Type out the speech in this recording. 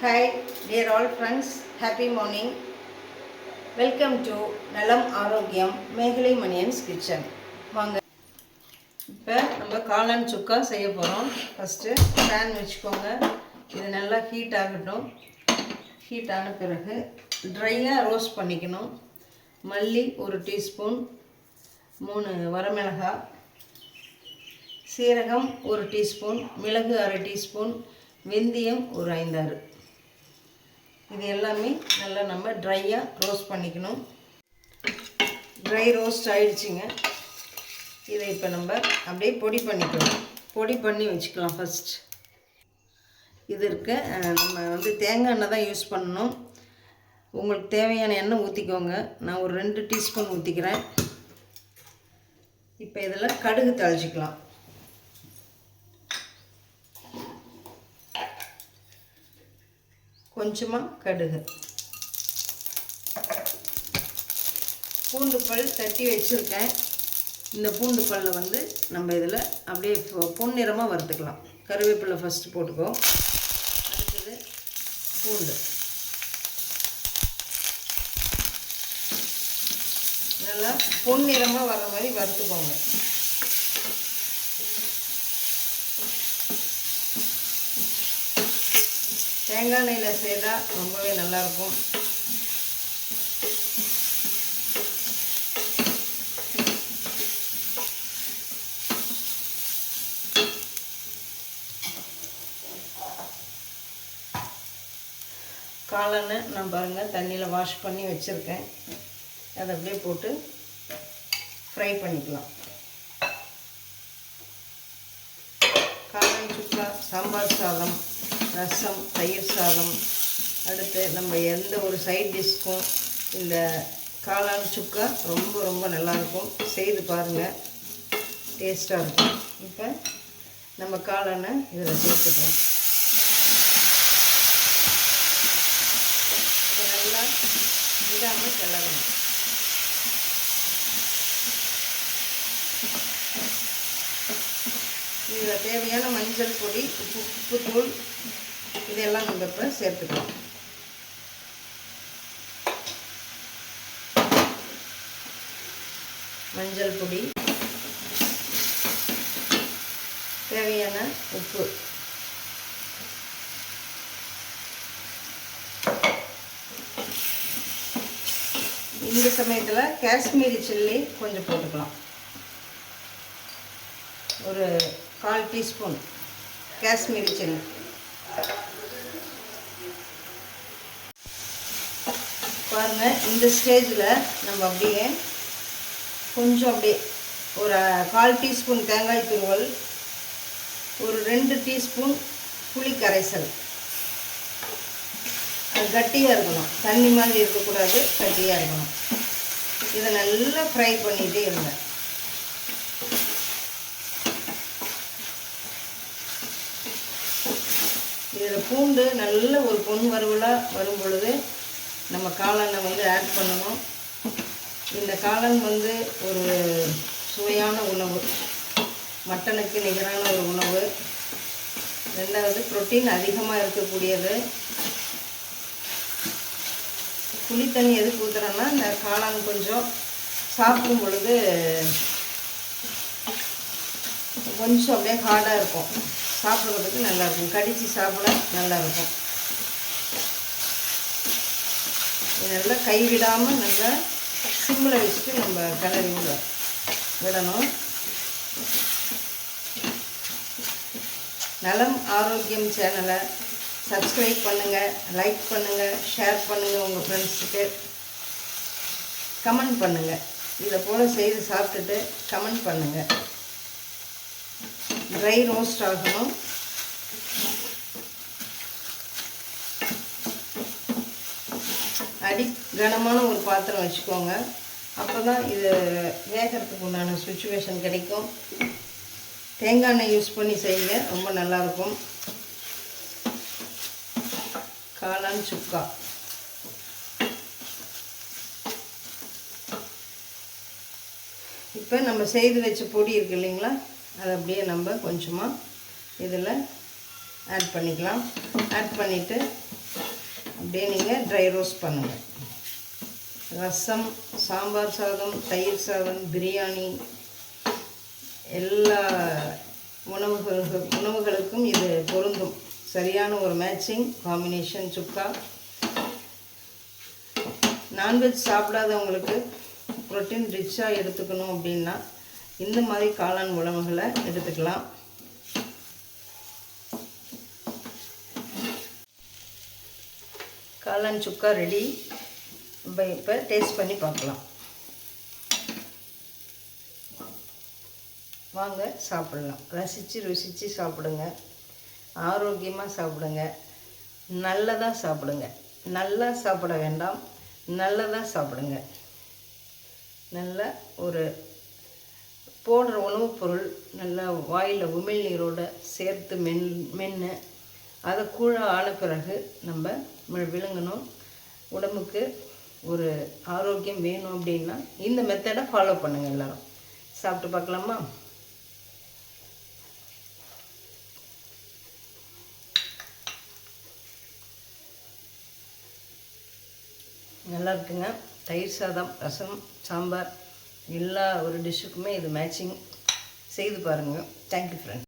Hi dear all friends, happy morning. Welcome to நலம் ஆரோக்கியம் மேகலை மணியன்ஸ் கிச்சன். வாங்க இப்போ நம்ம காளான் சுக்கா செய்ய போகிறோம். ஃபஸ்ட்டு பேன் வச்சுக்கோங்க. இது நல்லா ஹீட் ஆகட்டும். ஹீட் ஆன பிறகு ட்ரையாக ரோஸ்ட் பண்ணிக்கணும். மல்லி 1 டீஸ்பூன், 3 வரமிளகாய், சீரகம் 1 டீஸ்பூன், மிளகு 1/2 டீஸ்பூன், வெந்தயம் ஒரு 5-6. இது எல்லாமே நல்லா நம்ம ட்ரையாக ரோஸ்ட் பண்ணிக்கணும். ட்ரை ரோஸ்ட் ஆகிடுச்சிங்க. இதை இப்போ நம்ம அப்படியே பொடி பண்ணிக்கலாம். பொடி பண்ணி வச்சுக்கலாம். ஃபஸ்ட் இது இருக்க நம்ம தேங்காய் எண்ணெய் தான் யூஸ் பண்ணணும். உங்களுக்கு தேவையான எண்ணெய் ஊற்றிக்கோங்க. நான் ஒரு 2 டீஸ்பூன் ஊற்றிக்கிறேன். இப்போ இதில் கடுகு தாளிச்சிக்கலாம். கொஞ்சமாக கடுகு, பூண்டு பல் தட்டி வச்சுருக்கேன். இந்த பூண்டு பல்லை நம்ம இதில் அப்படியே பொன்னிறமாக வறுத்துக்கலாம். கருவேப்பிலை ஃபஸ்ட்டு போட்டுக்கோ. அடுத்தது பூண்டு நல்லா பொன்னிறமாக வர்ற மாதிரி வறுத்துக்கோங்க. தேங்காய் எண்ணெயில் செய்தால் ரொம்பவே நல்லாயிருக்கும். காளானை நான் பாருங்கள் தண்ணியில் வாஷ் பண்ணி வச்சுருக்கேன். அதை அப்படியே போட்டு ஃப்ரை பண்ணிக்கலாம். காளான் சுக்கா, சாம்பார் சாதம், ரசம், தயிர் சாதம், அடுத்து நம்ம எந்த ஒரு சைட் டிஷ்க்கும் இந்த காளான் சுக்கா ரொம்ப ரொம்ப நல்லாயிருக்கும். செய்து பாருங்கள், டேஸ்ட்டாக இருக்கும். இப்போ நம்ம காளானை இதில் சேர்த்துக்கலாம். இதை நல்லா விடாமல் கிளறணும். இதில் தேவையான மஞ்சள் பொடி, உப்புத்தூள் இதெல்லாம் நம்ம இப்போ சேர்த்துக்கலாம். மஞ்சள் பொடி, தேவையான உப்பு, இந்த சமயத்தில் காஷ்மீரி சில்லி கொஞ்சம் போட்டுக்கலாம். ஒரு 1/4 டீஸ்பூன் காஷ்மீரி சில்லி. பாருங்கள், இந்த ஸ்டேஜில் நம்ம அப்படியே கொஞ்சம் அப்படியே ஒரு 1/4 டீஸ்பூன் தேங்காய் துருவல், ஒரு 2 டீஸ்பூன் புளி கரைசல். அது கட்டியாக இருக்கணும், தண்ணி மாதிரி இருக்கக்கூடாது, கட்டியாக இருக்கணும். இதை நல்லா ஃப்ரை பண்ணிகிட்டே இருங்க. இதில் பூண்டு நல்ல ஒரு பொன் வறுவலாக வரும் பொழுது நம்ம காளானை ஆட் பண்ணணும். இந்த காளான் ஒரு சுவையான உணவு, மட்டனுக்கு நிகரான ஒரு உணவு. ரெண்டாவது புரோட்டீன் அதிகமாக இருக்கக்கூடியது. புளி தண்ணி எதுக்கு ஊற்றுறோன்னா, இந்த காளான் கொஞ்சம் சாப்பிடும் பொழுது கொஞ்சம் அப்படியே ஹார்டாக இருக்கும், சாப்பிட்றதுக்கு நல்லாயிருக்கும், கடித்து சாப்பிட நல்லாயிருக்கும். நல்லா கைவிடாமல் நல்லா சிம்மில் வச்சுட்டு நம்ம கிளறி விடணும். நலம் ஆரோக்கியம் சேனலை சப்ஸ்கிரைப் பண்ணுங்கள், லைக் பண்ணுங்கள், ஷேர் பண்ணுங்கள், உங்கள் ஃப்ரெண்ட்ஸுக்கு கமெண்ட் பண்ணுங்கள். இதை போல் செய்து சாப்பிட்டுட்டு கமெண்ட் பண்ணுங்கள். ட்ரை ரோஸ்ட் ஆகணும். கனமான ஒரு பாத்திரம் வச்சுக்கோங்க. அப்போ தான் இது வேகிறதுக்கு உண்டான சுச்சுவேஷன் கிடைக்கும். தேங்காய் எண்ணெய் யூஸ் பண்ணி செய்யுங்க, ரொம்ப நல்லாயிருக்கும். காளான் சுக்கா இப்போ நம்ம செய்து வச்ச பொடி இருக்குது இல்லைங்களா, அதை அப்படியே நம்ம கொஞ்சமாக இதில் ஆட் பண்ணிக்கலாம். ஆட் பண்ணிவிட்டு அப்படியே நீங்கள் ட்ரை ரோஸ்ட் பண்ணுங்கள். ரசம், சாம்பார் சாதம், தயிர் சாதம், பிரியாணி எல்லா உணவுகளுக்கும் இது பொருந்தும். சரியான ஒரு மேட்சிங் காம்பினேஷன் சுக்கா. நான்வெஜ் சாப்பிடாதவங்களுக்கு புரோட்டீன் ரிச்சாக எடுத்துக்கணும் அப்படின்னா இந்த மாதிரி காளான் உணவுகளை எடுத்துக்கலாம். காளான் சுக்கா ரெடி. இப்போ டேஸ்ட் பண்ணி பார்க்கலாம். வாங்க சாப்பிட்லாம். ருசித்து சாப்பிடுங்க. ஆரோக்கியமாக சாப்பிடுங்க. நல்லதாக சாப்பிடுங்க. நல்லா சாப்பிட வேண்டாம், நல்லதாக சாப்பிடுங்க. நல்ல ஒரு போடுற உணவுப் பொருள் நல்லா வாயில் உமிழ்நீரோடு சேர்த்து மென்று அதை கூழ ஆன பிறகு நம்ம விழுங்கணும். உடம்புக்கு ஒரு ஆரோக்கியம் வேணும் அப்படின்னா இந்த மெத்தடை ஃபாலோ பண்ணுங்கள். எல்லோரும் சாப்பிட்டு பார்க்கலாமா? நல்லா இருக்குங்க. தயிர் சாதம், ரசம், சாம்பார் எல்லா ஒரு டிஷ்ஷுக்குமே இது மேட்சிங். செய்து பாருங்கள். Thank you friend.